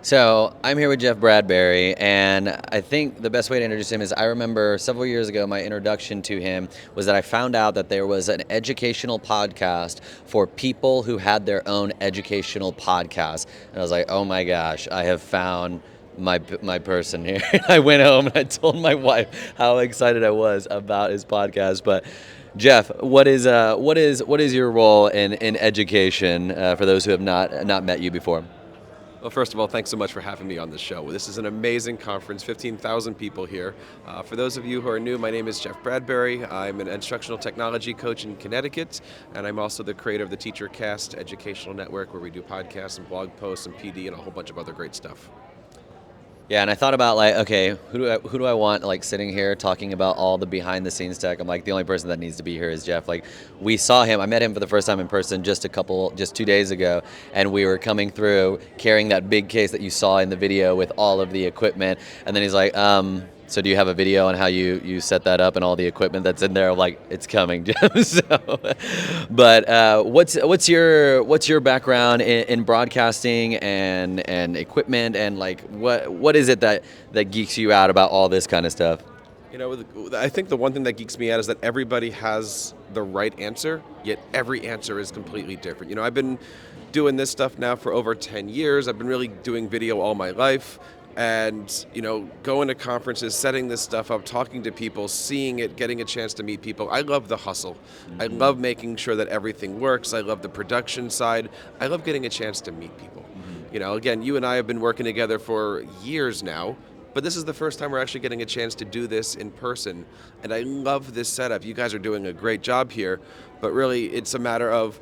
So I'm here with Jeff Bradbury, and I think the best way to introduce him is I remember several years ago my introduction to him was that I found out that there was an educational podcast for people who had their own educational podcast, and I was like, oh my gosh, I have found my person here. I went home and I told my wife how excited I was about his podcast, but. Jeff, what is your role in education for those who have not met you before? Well, first of all, thanks so much for having me on the show. This is an amazing conference, 15,000 people here. For those of you who are new, my name is Jeff Bradbury. I'm an instructional technology coach in Connecticut, and I'm also the creator of the TEACHERCAST educational network where we do podcasts and blog posts and PD and a whole bunch of other great stuff. Yeah, and I thought about like, okay, who do I want like sitting here talking about all the behind the scenes tech? I'm like, the only person that needs to be here is Jeff. Like, we saw him. I met him for the first time in person just 2 days ago, and we were coming through carrying that big case that you saw in the video with all of the equipment, and then he's like, so do you have a video on how you set that up and all the equipment that's in there? I'm like, it's coming, Jeff. But what's your background in broadcasting and equipment, and like what is it that geeks you out about all this kind of stuff? You know, I think the one thing that geeks me out is that everybody has the right answer, yet every answer is completely different. You know, I've been doing this stuff now for over 10 years. I've been really doing video all my life. And, you know, going to conferences, setting this stuff up, talking to people, seeing it, getting a chance to meet people. I love the hustle. I love making sure that everything works. I love the production side. I love getting a chance to meet people. You know, again, you and I have been working together for years now, but this is the first time we're actually getting a chance to do this in person. And I love this setup. You guys are doing a great job here, but really it's a matter of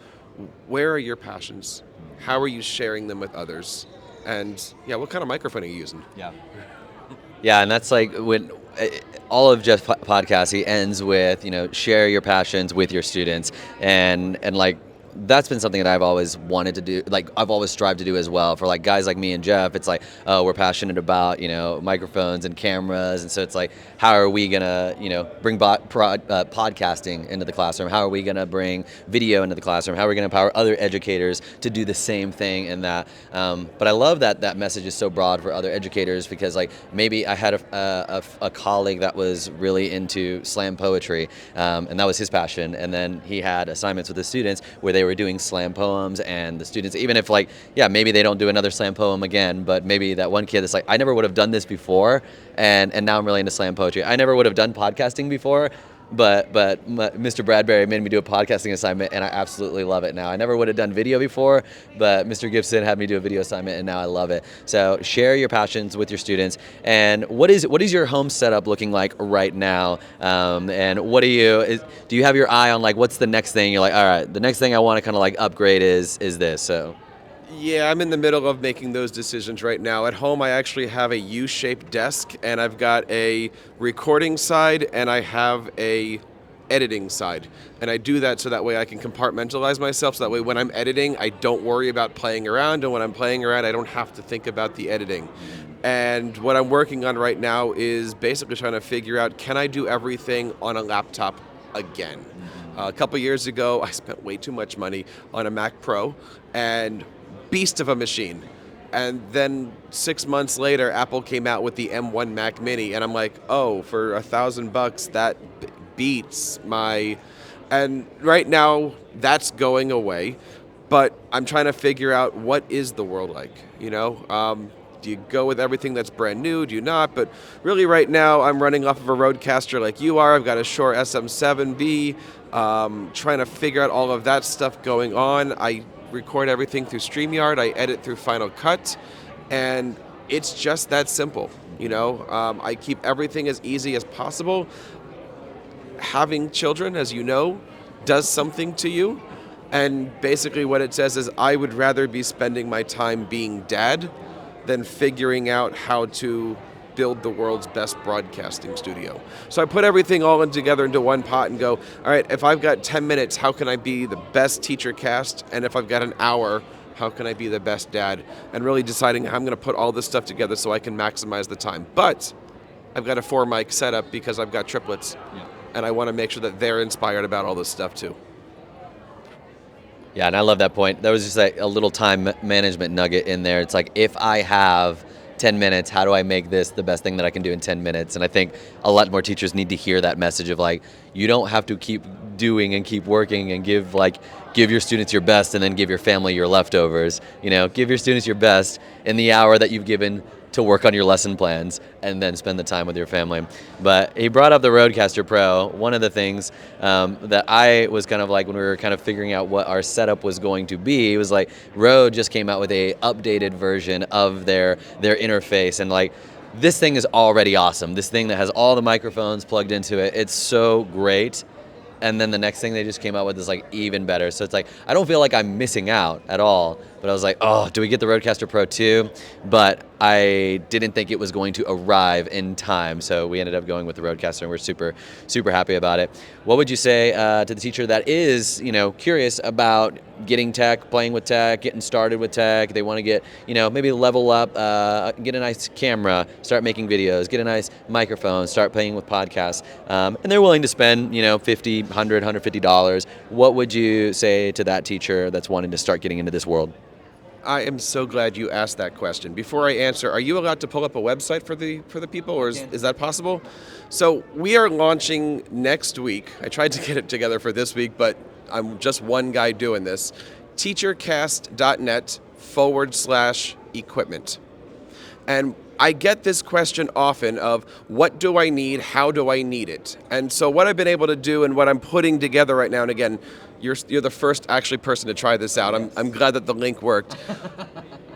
where are your passions? How are you sharing them with others? And yeah, what kind of microphone are you using? Yeah, and that's like when all of Jeff's podcasts, he ends with, share your passions with your students, and like that's been something that I've always wanted to do. Like I've always strived to do as well. For like guys like me and Jeff, it's like, oh, we're passionate about microphones and cameras, and so it's like, how are we gonna bring podcasting into the classroom? How are we gonna bring video into the classroom? How are we gonna empower other educators to do the same thing? And that, but I love that message is so broad for other educators, because like maybe I had a colleague that was really into slam poetry, and that was his passion, and then he had assignments with the students where they were doing slam poems, and the students, even if like, yeah, maybe they don't do another slam poem again, but maybe that one kid that's like, I never would have done this before, and now I'm really into slam poetry. I never would have done podcasting before, but Mr. Bradbury made me do a podcasting assignment, and I absolutely love it now. I never would have done video before, but Mr. Gibson had me do a video assignment, and now I love it. So share your passions with your students. And what is your home setup looking like right now? And do you have your eye on like what's the next thing? You're like, all right, the next thing I want to kind of like upgrade is this. So. Yeah, I'm in the middle of making those decisions right now. At home, I actually have a U-shaped desk, and I've got a recording side, and I have a editing side. And I do that so that way I can compartmentalize myself, so that way when I'm editing, I don't worry about playing around, and when I'm playing around, I don't have to think about the editing. And what I'm working on right now is basically trying to figure out, can I do everything on a laptop again? A couple years ago, I spent way too much money on a Mac Pro, and beast of a machine. And then 6 months later, Apple came out with the M1 Mac Mini, and I'm like, oh, for $1,000, that beats my... And right now, that's going away, but I'm trying to figure out, what is the world like, Do you go with everything that's brand new? Do you not? But really right now, I'm running off of a Rodecaster like you are. I've got a Shure SM7B, trying to figure out all of that stuff going on. I record everything through StreamYard. I edit through Final Cut, and it's just that simple. I keep everything as easy as possible. Having children, as you know, does something to you, and basically what it says is, I would rather be spending my time being dad than figuring out how to build the world's best broadcasting studio. So I put everything all together into one pot and go, all right, if I've got 10 minutes, how can I be the best TEACHERCAST? And if I've got an hour, how can I be the best dad? And really deciding how I'm going to put all this stuff together so I can maximize the time. But I've got a 4-mic setup because I've got triplets. Yeah. And I want to make sure that they're inspired about all this stuff too. Yeah, and I love that point. There was just a little time management nugget in there. It's like, if I have 10 minutes, how do I make this the best thing that I can do in 10 minutes? And I think a lot more teachers need to hear that message of like, you don't have to keep doing and keep working and give your students your best and then give your family your leftovers. Give your students your best in the hour that you've given to work on your lesson plans and then spend the time with your family. But he brought up the Rodecaster Pro. One of the things that I was kind of like, when we were kind of figuring out what our setup was going to be, it was like Rode just came out with a updated version of their interface, and like, this thing is already awesome. This thing that has all the microphones plugged into it, it's so great. And then the next thing they just came out with is like even better. So it's like, I don't feel like I'm missing out at all. But I was like, oh, do we get the Rodecaster Pro 2? But I didn't think it was going to arrive in time. So we ended up going with the Rodecaster, and we're super, super happy about it. What would you say to the teacher that is, curious about getting tech, playing with tech, getting started with tech? They want to get, maybe level up, get a nice camera, start making videos, get a nice microphone, start playing with podcasts. And they're willing to spend, $50, $100, $150. What would you say to that teacher that's wanting to start getting into this world? I am so glad you asked that question. Before I answer, are you allowed to pull up a website for the people, or is that possible? So we are launching next week. I tried to get it together for this week, but I'm just one guy doing this. TEACHERCAST.net/equipment. And I get this question often of, what do I need? How do I need it? And so what I've been able to do, and what I'm putting together right now, and again, you're the first actually person to try this out. I'm glad that the link worked.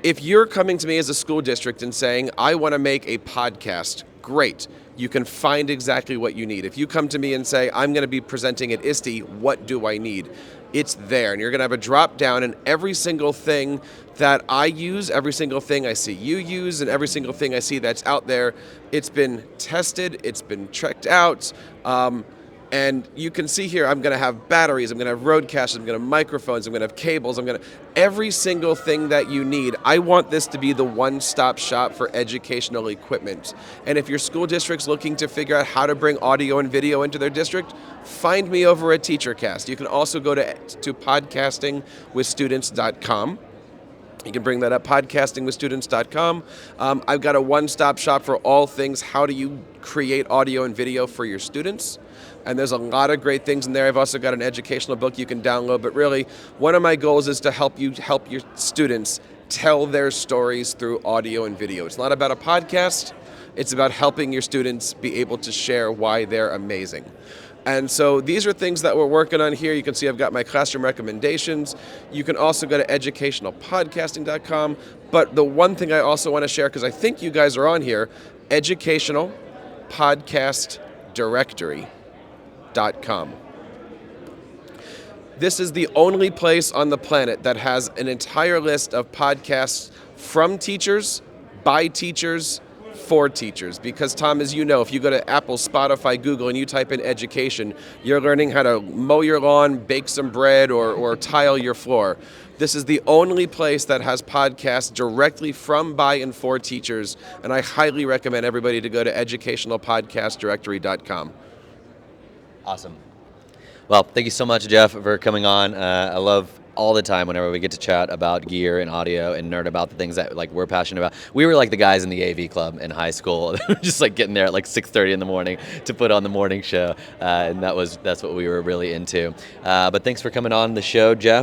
If you're coming to me as a school district and saying, I want to make a podcast, great. You can find exactly what you need. If you come to me and say, I'm going to be presenting at ISTE, what do I need? It's there, and you're going to have a drop down, and every single thing that I use, every single thing I see you use, and every single thing I see that's out there, it's been tested, it's been checked out. And you can see here, I'm going to have batteries, I'm going to have roadcasters, I'm going to have microphones, I'm going to have cables, every single thing that you need. I want this to be the one-stop shop for educational equipment. And if your school district's looking to figure out how to bring audio and video into their district, find me over at TEACHERCAST. You can also go to podcastingwithstudents.com. You can bring that up, podcastingwithstudents.com. I've got a one-stop shop for all things, how do you create audio and video for your students? And there's a lot of great things in there. I've also got an educational book you can download. But really, one of my goals is to help your students tell their stories through audio and video. It's not about a podcast. It's about helping your students be able to share why they're amazing. And so these are things that we're working on here. You can see I've got my classroom recommendations. You can also go to educationalpodcasting.com. But the one thing I also want to share, because I think you guys are on here, educationalpodcastdirectory.com. This is the only place on the planet that has an entire list of podcasts from teachers, by teachers, for teachers. Because, Tom, as you know, if you go to Apple, Spotify, Google, and you type in education, you're learning how to mow your lawn, bake some bread, or tile your floor. This is the only place that has podcasts directly from, by, and for teachers, and I highly recommend everybody to go to educationalpodcastdirectory.com. Awesome. Well, thank you so much, Jeff, for coming on. I love all the time whenever we get to chat about gear and audio and nerd about the things that like we're passionate about. We were like the guys in the AV club in high school, just like getting there at like 6:30 in the morning to put on the morning show, and that's what we were really into. But thanks for coming on the show, Jeff.